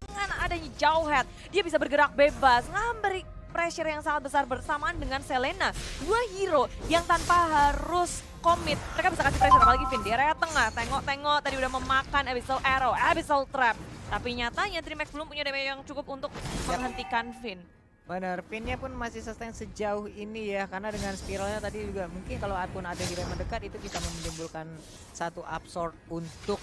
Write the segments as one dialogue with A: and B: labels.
A: dengan adanya Jauhead, dia bisa bergerak bebas, memberi pressure yang sangat besar bersamaan dengan Selena. Dua hero yang tanpa harus komit, mereka bisa kasih pressure, apalagi Finn di area tengah. Tengok-tengok tadi udah memakan Abyssal Arrow, Abyssal Trap. Tapi nyatanya Dreamhack belum punya damage yang cukup untuk menghentikan Finn.
B: Benar, pinnya pun masih sustain sejauh ini ya, karena dengan spiralnya tadi juga mungkin kalau pun ada hero yang mendekat itu bisa menimbulkan satu absorb untuk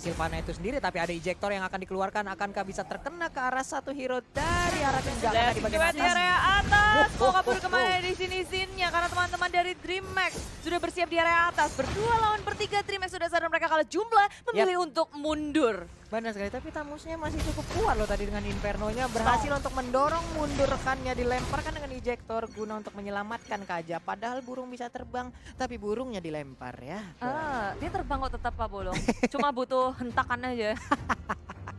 B: Sylvana itu sendiri, tapi ada ejector yang akan dikeluarkan, akankah bisa terkena ke arah satu hero dari arah tindakan di bagian
A: Di
B: atas?
A: area atas, mau kabur kemana di sini Zinnya, karena teman-teman dari Dreamhack sudah bersiap di area atas. Berdua lawan bertiga, Dreamhack sudah sadar mereka kalah jumlah, memilih untuk mundur.
B: Benar sekali, tapi Tamusnya masih cukup kuat loh tadi dengan Inferno-nya, berhasil untuk mendorong mundur rekannya, dilemparkan dengan ejector guna untuk menyelamatkan Kaja. Padahal burung bisa terbang, tapi burungnya dilempar ya.
A: Dia terbang kok tetap Pak Bolong, cuma butuh hentakan aja.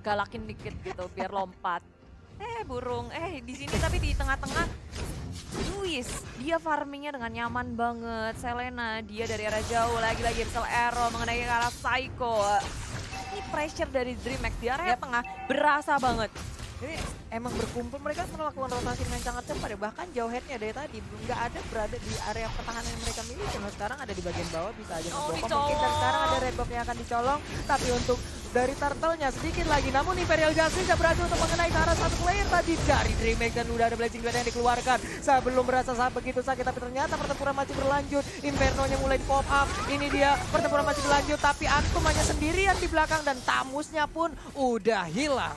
A: Galakin dikit gitu biar lompat. Burung, di sini tapi di tengah-tengah Luis, dia farmingnya dengan nyaman banget. Selena, dia dari arah jauh, lagi-lagi Abyssal Arrow mengenai ke arah Psycho. Ini pressure dari Dreamhack di area tengah berasa banget.
B: Ini emang berkumpul, mereka melakukan rotasi dengan sangat cepat ya. Bahkan Jauheadnya dari tadi nggak ada berada di area pertahanan yang mereka miliki. Nah, sekarang ada di bagian bawah, bisa aja membokong mungkin. Dan sekarang ada red buff yang akan dicolong. Tapi untuk dari turtle-nya sedikit lagi. Namun Imperial Justice berhasil untuk mengenai ke arah satu player tadi dari Dreamhack. Dan udah ada Blazing Blade yang dikeluarkan. Saya belum merasa begitu sakit, tapi ternyata pertempuran masih berlanjut. Inferno-nya mulai di pop up. Ini dia, pertempuran masih berlanjut. Tapi Antum hanya sendirian di belakang dan Tamusnya pun udah hilang.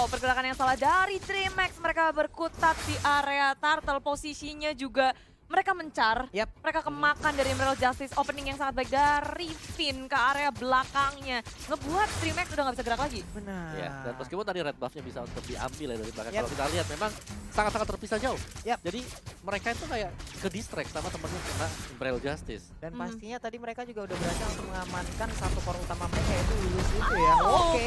A: Pergerakan yang salah dari Dreamhack. Mereka berkutat di area turtle, posisinya juga mereka mencar. Mereka kemakan dari Emerald Justice, opening yang sangat baik dari Finn ke area belakangnya. Ngebuat Dreamhack udah nggak bisa gerak lagi.
B: Benar.
C: Ya, dan meskipun tadi red buff-nya bisa untuk diambil ya dari belakang. Kalau kita lihat memang sangat-sangat terpisah jauh. Jadi mereka itu kayak ke distract sama temennya kena Imperial Justice.
B: Dan pastinya tadi mereka juga udah berhasil untuk mengamankan satu core utama mereka, yaitu Lulus itu ya.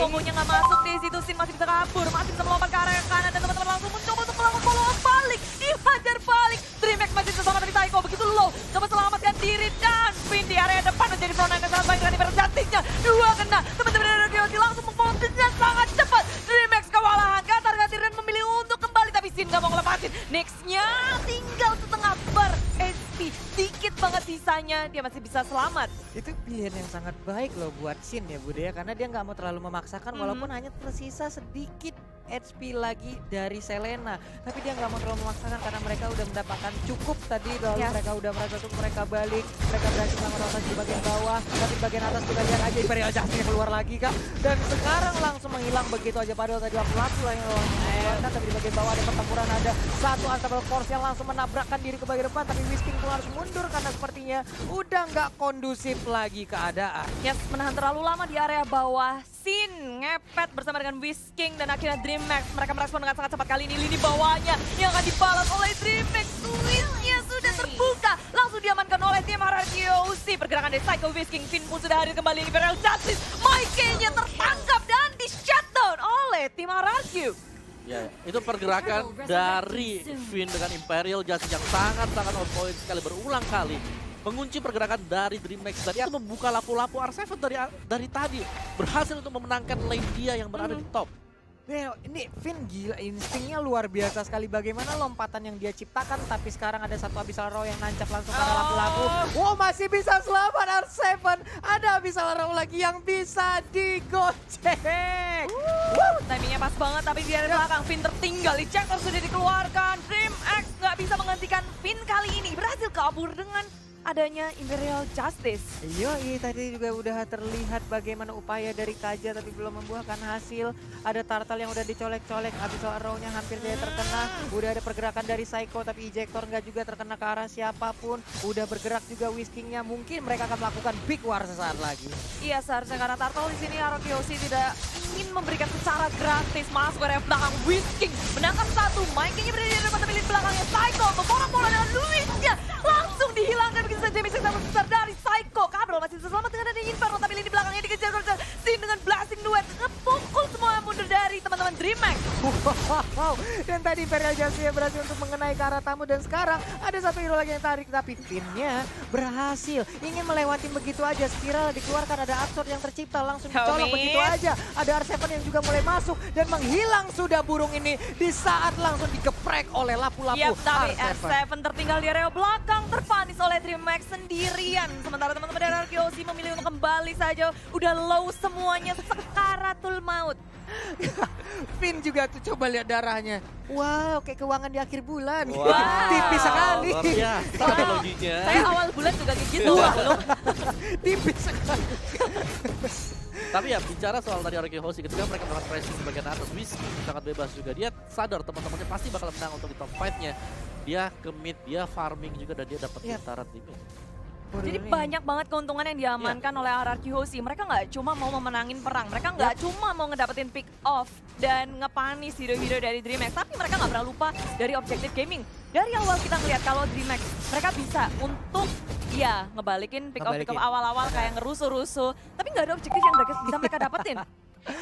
A: Kombonya nggak masuk di situ, Sin masih bisa kabur, masih bisa melompat ke area kanan dan teman-teman langsung mencoba untuk melakukan follow up balik, dihajar balik. Dreamhack masih bersama tapi Psycho begitu low, coba selamatkan diri dan Finn di area depan menjadi frontline yang sangat baik dengan Imperial Justice-nya. Dua kena, teman-teman dari Ryoji langsung memfollow dengan sangat cepat. Dreamhack kewalahan, ganti dan memilih untuk kembali, tapi Sin nggak mau ngelepasin. Next-nya tinggal setengah bar HP, dikit banget sisanya, dia masih bisa selamat.
B: Itu pilihan yang sangat baik loh buat Sin ya Budi ya, karena dia nggak mau terlalu memaksakan walaupun hanya tersisa sedikit HP lagi dari Selena. Tapi dia nggak mau terlalu memaksakan karena mereka udah mendapatkan cukup tadi, lalu mereka udah merasa cukup, mereka balik, mereka berhasil melakukan rotasi di bagian bawah, tapi di bagian atas kita lihat aja Imperial Justice keluar lagi kak. Dan sekarang langsung menghilang begitu aja, padahal tadi aku lah yang mengeluarkan, tapi di bagian bawah ada pertempuran, ada satu Unstoppable Force yang langsung menabrakkan diri ke bagian depan, tapi Whisking pun harus mundur karena sepertinya udah nggak kondusif lagi keadaan.
A: Menahan terlalu lama di area bawah. Sin ngepet bersama dengan Whisking dan akhirnya Dreamhack. Mereka merespon dengan sangat cepat kali ini. Lini bawahnya yang akan dibalas oleh Dreamhack. Switch-nya sudah terbuka. Langsung diamankan oleh tim RRQC. Pergerakan dari Psycho Whisking. Finn pun sudah hadir kembali. Imperial Justice. Mikey-nya tertangkap dan di-shutdown oleh tim RRQ.
C: Ya, itu pergerakan dari Finn dengan Imperial Justice yang sangat-sangat on point sekali, berulang kali mengunci pergerakan dari Dreamhack dan itu membuka lapu-lapu R7 dari tadi, berhasil untuk memenangkan lane dia yang berada di top.
B: Ini Finn gila, instingnya luar biasa sekali, bagaimana lompatan yang dia ciptakan, tapi sekarang ada satu Abyssal Arrow yang nancap langsung pada lapu-lapu. Wow, masih bisa selamat R7, ada Abyssal Arrow lagi yang bisa digocek.
A: Timingnya pas banget, tapi di area belakang Finn tertinggal. Ejector sudah dikeluarkan. Dreamhack nggak bisa menghentikan Finn kali ini, berhasil kabur dengan adanya Imperial Justice.
B: Tadi juga udah terlihat bagaimana upaya dari Kaja tapi belum membuahkan hasil. Ada turtle yang udah dicolek-colek, Abyssal Arrow-nya hampir dia terkena. Udah ada pergerakan dari Psycho tapi ejector nggak juga terkena ke arah siapapun. Udah bergerak juga Whisking-nya, mungkin mereka akan melakukan big war sesaat lagi.
A: Iya, seharusnya karena turtle di sini RRQC tidak ingin memberikan secara gratis. Masuk ke area belakang Whisking menangkap satu. Mikey-nya berada di depan tapi di belakangnya Psycho. Bola-bola dengan Luis-nya langsung dihilangkan begitu saja. Misi sangat besar dari Psycho. Kabel masih bisa selamat dengan adanya Inferno, tapi lini belakangnya dikejar Sin dengan blasting duet. Ngepukul semua mundur dari teman-teman DreamHack.
B: Wow, dan tadi Imperial Justice berhasil untuk mengenai ke arah tamu dan sekarang ada satu hero lagi yang tarik tapi Finn-nya berhasil ingin melewati begitu aja. Spiral dikeluarkan, ada Absorb yang tercipta langsung dicolok begitu aja. Ada R7 yang juga mulai masuk dan menghilang sudah burung ini di saat langsung digeprek oleh lapu-lapu
A: Yap, tapi
B: R7.
A: R7 tertinggal di area belakang, terpanis oleh DreamHack sendirian. Sementara teman-teman dari RQC memilih untuk kembali saja. Udah low semuanya, sekaratul maut.
B: Finn juga tuh coba lihat darahnya. Wow, kayak keuangan di akhir bulan.
A: Wow.
B: Tipis sekali.
C: Luar biasa
A: Wow.
C: analoginya.
A: Saya awal bulan juga kayak gitu. loh.
B: Tipis sekali.
C: Tapi ya bicara soal tadi Araki Hoshi, ketika mereka melakukan pressing di bagian atas, Whiskey sangat bebas juga. Dia sadar teman-temannya pasti bakal menang untuk di top 5-nya. Dia ke mid, dia farming juga dan dia dapat pintaran di mid.
A: Jadi banyak banget keuntungan yang diamankan oleh RRQ Hoshi. Mereka nggak cuma mau memenangin perang, mereka nggak cuma mau ngedapetin pick off dan ngepanis hero-hero dari DreamHack, tapi mereka nggak pernah lupa dari objektif gaming. Dari awal kita ngeliat kalau DreamHack mereka bisa untuk ya ngebalikin pick off awal-awal kayak ngerusuh-rusuh, tapi nggak ada objektif yang bisa mereka dapetin.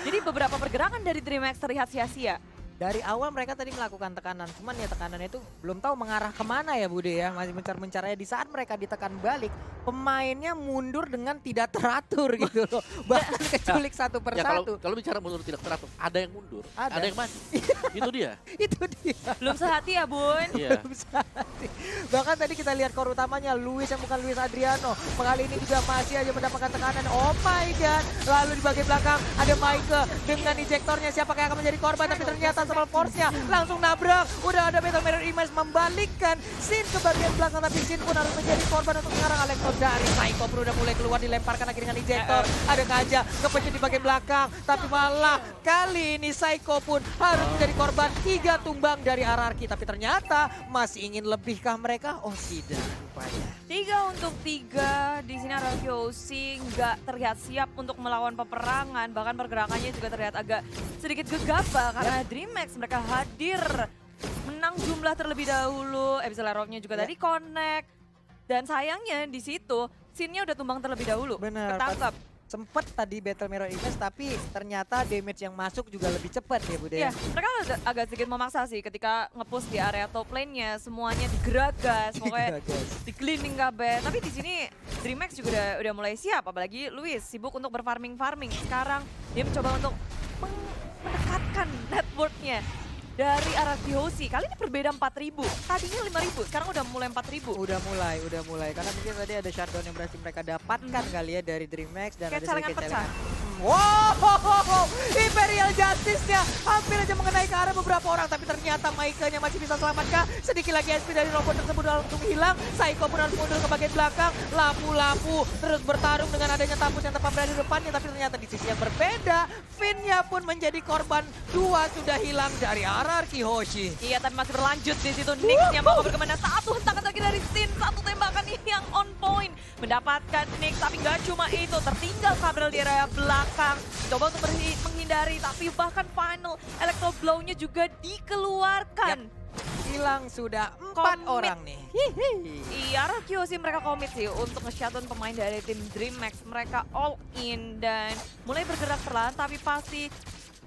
A: Jadi beberapa pergerakan dari DreamHack terlihat sia-sia.
B: Dari awal mereka tadi melakukan tekanan, cuman ya tekanannya itu belum tahu mengarah kemana ya Bude ya. Masih mencar-mencarnya di saat mereka ditekan balik, pemainnya mundur dengan tidak teratur gitu loh. Bahkan keculik satu
C: Ya
B: persatu.
C: kalau bicara mundur tidak teratur, ada yang mundur,
B: Ada.
C: ada yang maju. Itu dia.
B: Itu dia.
A: Belum sehati ya Bun?
C: Iya.
B: Belum sehati. Bahkan tadi kita lihat core utamanya Luis yang bukan Luis Adriano. Kali ini juga masih aja mendapatkan tekanan. Oh my god. Lalu di bagian belakang ada Maike dengan injektornya. Siapakah yang akan menjadi korban? Tapi ternyata sama force-nya langsung nabrak. Udah ada Battle Mirror Image membalikkan Sin ke bagian belakang. Tapi Sin pun harus menjadi korban untuk mengarang Alexo dari Psycho pun udah mulai keluar, dilemparkan lagi dengan injektor. Ada Kaja kepencet di bagian belakang. Tapi malah kali ini Psycho pun harus menjadi korban. 3 tumbang dari RRQ. Tapi ternyata masih ingin lebihkah mereka? Oh tidak, rupanya.
A: 3 untuk 3 di sini RQC nggak terlihat siap untuk melawan peperangan, bahkan pergerakannya juga terlihat agak sedikit gegabah karena DreamHack mereka hadir menang jumlah terlebih dahulu. Episode Rocknya juga tadi connect dan sayangnya di situ scene-nya udah tumbang terlebih dahulu.
B: Benar.
A: Ketangkap.
B: Sempet tadi Battle Mirror Image tapi ternyata damage yang masuk juga lebih cepat ya Bude.
A: Iya, mereka agak sedikit memaksa sih ketika nge-push di area top lane-nya, semuanya digeragas, pokoknya di-cleaning kabeh. Tapi di sini DreamHack juga udah mulai siap, apalagi Luis sibuk untuk berfarming. Sekarang dia mencoba untuk mendekatkan network-nya dari RRQ Hoshi. Kali ini berbeda 4.000, tadinya 5.000, sekarang udah mulai 4.000.
B: Udah mulai. Karena mungkin tadi ada shutdown yang berhasil mereka dapatkan kali ya dari DreamHack dan
A: Kayak
B: ada
A: celengan
B: sedikit
A: pecah.
B: Wow, Imperial Justice-nya hampir aja mengenai ke arah beberapa orang. Tapi ternyata Maike-nya masih bisa selamatkan. Sedikit lagi SP dari robot tersebut langsung hilang. Psycho pun harus mundur ke bagian belakang. Lapu-lapu terus bertarung dengan adanya Tampus yang tepat berada di depannya. Tapi ternyata di sisi yang berbeda, Finn-nya pun menjadi korban. 2 sudah hilang dari RRQ Hoshi.
A: Iya, tapi masih berlanjut di situ. Nix-nya mau berkemana. Satu hentakan lagi dari Sin. Satu tembakan yang on point. Mendapatkan Nix, tapi nggak cuma itu. Tertinggal Gabriel di area belakang. Coba untuk menghindari, tapi bahkan final Electro Blow-nya juga dikeluarkan.
B: Hilang sudah 4
A: Komit.
B: orang nih.
A: Iya, RRQ sih mereka komit sih untuk nge-shutdown pemain dari tim DreamHack. Mereka all in dan mulai bergerak perlahan, tapi pasti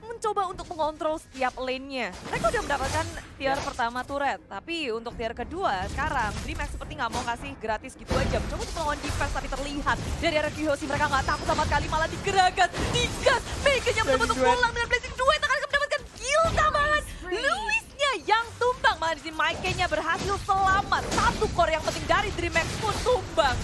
A: mencoba untuk mengontrol setiap lane-nya. Mereka udah mendapatkan tier pertama turret, tapi untuk tier kedua sekarang DreamHack seperti nggak mau kasih gratis gitu aja. Mencoba untuk melawan defense, tapi terlihat dari RRQ Hoshi mereka nggak takut sama sekali, malah digeragas, digas. Megan-nya untuk pulang dengan Blazing Duet akan mendapatkan kill tambahan. Luisnya yang tumbang, malah di sini Maike-nya berhasil selamat. Satu core yang penting dari DreamHack pun tumbang.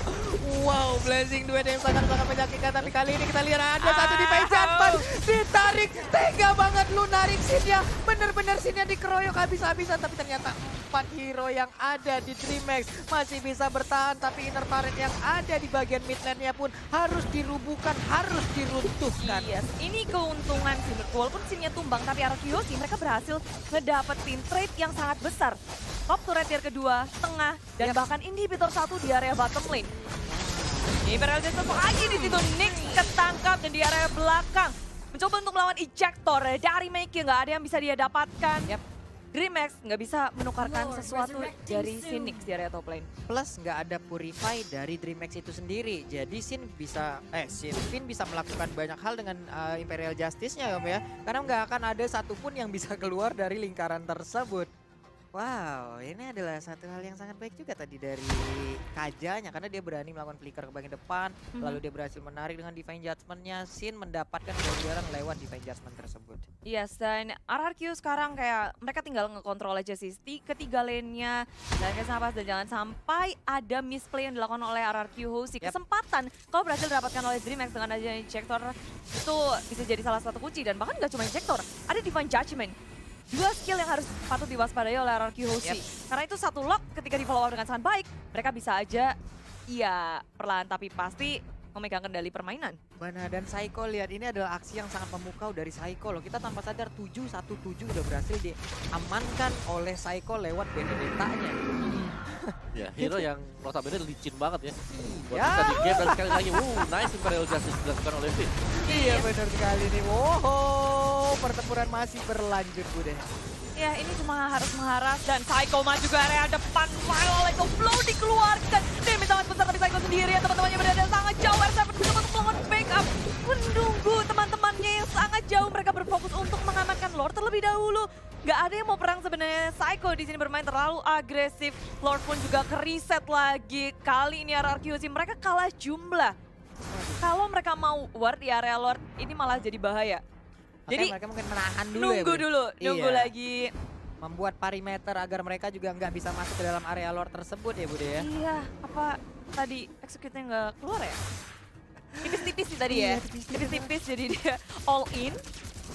B: Wow, Blazing Duet yang sangat-sangat menyakitkan. Tapi kali ini kita lihat ada satu di Janpan. Ditarik, tega banget lu narik Sin-nya. Bener-bener Sin-nya dikeroyok habis-habisan. Tapi ternyata 4 hero yang ada di DreamHack masih bisa bertahan. Tapi inner turret yang ada di bagian mid lane-nya pun harus dirubuhkan, harus diruntuhkan.
A: Yes, ini keuntungan sih. Walaupun Sin-nya tumbang, tapi RRQ Hoshi mereka berhasil ngedapetin trade yang sangat besar. Top turret tier kedua, tengah, dan bahkan inhibitor 1 di area bottom lane. Imperial Justice lagi di situ, Nix ketangkap dan di area belakang. Mencoba untuk melawan ejector dari Maike, nggak ada yang bisa dia dapatkan. DreamHack nggak bisa menukarkan sesuatu dari Phoenix di area top lane.
B: Plus nggak ada Purify dari DreamHack itu sendiri. Jadi Finn bisa melakukan banyak hal dengan Imperial Justice-nya ya. Karena nggak akan ada satupun yang bisa keluar dari lingkaran tersebut. Wow, ini adalah satu hal yang sangat baik juga tadi dari Kajanya. Karena dia berani melakukan flicker ke bagian depan. Lalu dia berhasil menarik dengan Divine Judgment-nya. Sin mendapatkan keunggulan lewat Divine Judgment tersebut.
A: Yes, dan RRQ sekarang kayak mereka tinggal ngekontrol aja sih ketiga lane-nya. Dan kesapas dan jangan sampai ada misplay yang dilakukan oleh RRQ Hoshi. Kesempatan kalau berhasil didapatkan oleh DreamHack dengan adanya injector itu bisa jadi salah satu kunci. Dan bahkan nggak cuma injector, ada Divine Judgment. Dua skill yang harus patut diwaspadai oleh RRQ Hoshi. Karena itu satu lock ketika di follow up dengan sangat baik, mereka bisa aja perlahan tapi pasti memegang kendali permainan.
B: Benar, dan Psycho lihat ini adalah aksi yang sangat memukau dari Psycho loh. Kita tanpa sadar 7-1-7 udah berhasil diamankan oleh Psycho lewat Benedetta-nya.
C: Ya, hero yang notabene licin banget ya. Buat
B: Iya.
C: kita di game dan sekali lagi, nice Imperial Justice dilakukan oleh Finn.
B: Iya benar sekali nih. Wow, pertempuran masih berlanjut Bude.
A: Ya ini cuma harus mengharap dan Psycho maju ke area depan. Final Lego Flow dikeluarkan. Damage sangat besar tapi Psycho sendiri ya teman-temannya berada sangat jauh. R7 bisa untuk melakukan backup. Menunggu teman-temannya yang sangat jauh. Mereka berfokus untuk mengamankan Lord terlebih dahulu. Gak ada yang mau perang sebenarnya. Psycho di sini bermain terlalu agresif. Lord pun juga ke-reset lagi. Kali ini RRQ sih mereka kalah jumlah. Kalau mereka mau ward di area Lord ini malah jadi bahaya. Jadi
B: Makanya mereka mungkin menahan dulu
A: nunggu
B: ya Bude.
A: dulu, nunggu
B: Iya.
A: lagi.
B: Membuat perimeter agar mereka juga nggak bisa masuk ke dalam area Lord tersebut ya Bude ya.
A: Iya, apa tadi execute-nya nggak keluar ya? Tipis-tipis sih tadi ya.
B: Iya, tipis-tipis
A: Tipis-tipis jadi dia all in,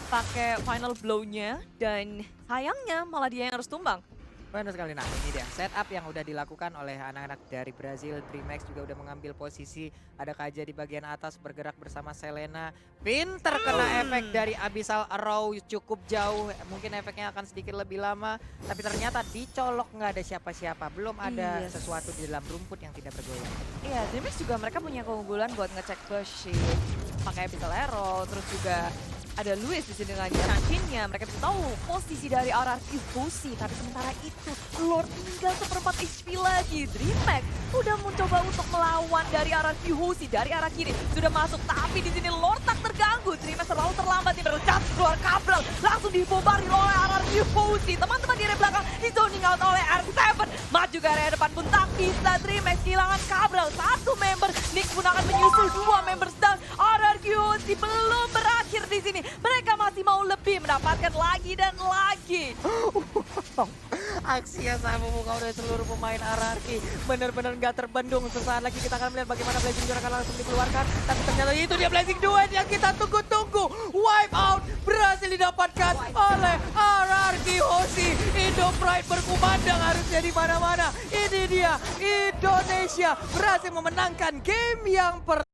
A: pakai final blow-nya dan sayangnya malah dia yang harus tumbang.
B: Benar sekali. Nah ini dia setup yang udah dilakukan oleh anak-anak dari Brazil. DreamHack juga udah mengambil posisi. Ada Kaja di bagian atas bergerak bersama Selena. Pinter kena efek dari Abyssal Arrow cukup jauh. Mungkin efeknya akan sedikit lebih lama. Tapi ternyata dicolok nggak ada siapa-siapa. Belum ada
A: Yes.
B: sesuatu di dalam rumput yang tidak bergoyang.
A: Iya, DreamHack juga mereka punya keunggulan buat ngecek push pakai Abyssal Arrow, terus juga ada Luis di sini dengan Chantin-nya. Mereka bisa tahu posisi dari RRQ Hoshi, tapi sementara itu Lord tinggal seperempat HP lagi. DreamHack udah mencoba untuk melawan dari RRQ Hoshi dari arah kiri. Sudah masuk, tapi di sini Lord tak terganggu. DreamHack terlalu terlambat nih, bercat keluar kabel. Langsung dibombardir oleh RRQ Hoshi. Teman-teman di area belakang di zoning out oleh R7. Maju ke area depan pun tak bisa. DreamHack kehilangan kabel. Satu member, Nick pun akan menyusul dua members down. RRQ Hoshi belum berakhir di sini. Mereka masih mau lebih, mendapatkan lagi dan lagi.
B: Aksi yang sangat memukau dari seluruh pemain RRQ. Benar-benar nggak terbendung. Sesaat lagi kita akan melihat bagaimana Blazing Duel akan langsung dikeluarkan. Tapi ternyata itu dia Blazing Duel yang kita tunggu-tunggu. Wipe out berhasil didapatkan oleh RRQ Hoshi. Indo Pride berkumandang harusnya di mana-mana. Ini dia Indonesia berhasil memenangkan game yang pertama.